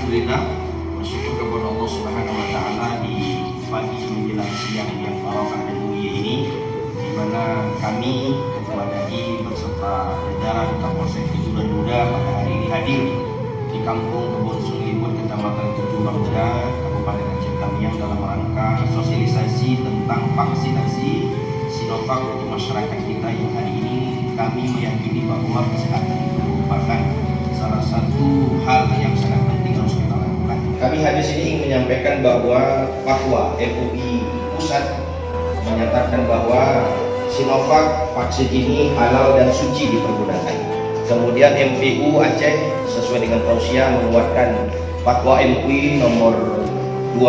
Alhamdulillah, bersyukur kepada Allah Subhanahu wa taala di pagi menjelang siang yang barokah dan mulia ini, di mana kami Ketua Dai beserta jajaran Kapolsek Tujuan Muda pada hari ini hadir di Kampung Kebun Sunglibur, Kecamatan Tujuan Muda, Kabupaten Aceh Tamiang dalam rangka sosialisasi tentang vaksinasi Sinovac untuk masyarakat kita yang hari ini kami meyakini bahwa kesehatan itu merupakan salah satu hal yang sangat penting harus kita lakukan. Kami hadis ini ingin menyampaikan bahwa fatwa MUI Pusat menyatakan bahwa Sinovac vaksin ini halal dan suci dipergunakan. Kemudian MPU Aceh sesuai dengan tausiah mengeluarkan fatwa MUI nomor 2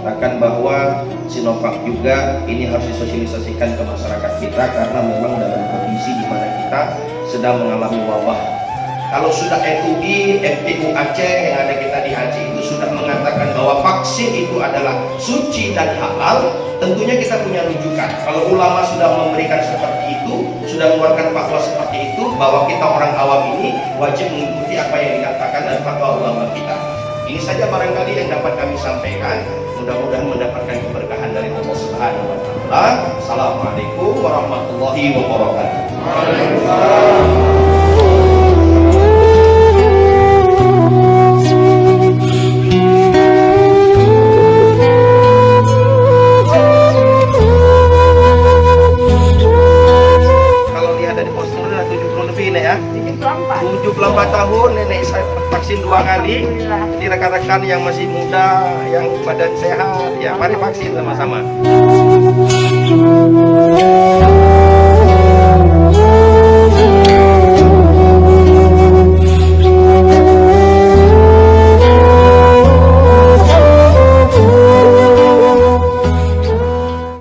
katakan bahwa Sinovac juga ini harus disosialisasikan ke masyarakat kita karena memang dalam kondisi di mana kita sedang mengalami wabah. Kalau sudah MUI, MPU Aceh yang ada kita di Aceh itu sudah mengatakan bahwa vaksin itu adalah suci dan halal, tentunya kita punya rujukan. Kalau ulama sudah memberikan seperti itu, sudah mengeluarkan fatwa seperti itu, bahwa kita orang awam ini wajib mengikuti apa yang dikatakan dan fatwa ulama kita. Ini saja barangkali yang dapat kami sampaikan. Mudah-mudahan mendapatkan keberkahan dari Allah Subhanahu wa taala. Assalamualaikum warahmatullahi wabarakatuh. Waalaikumsalam. Ya, 74 tahun nenek saya vaksin 2 kali. Jadi rekan-rekan yang masih muda, yang badan sehat, ya mari vaksin sama-sama.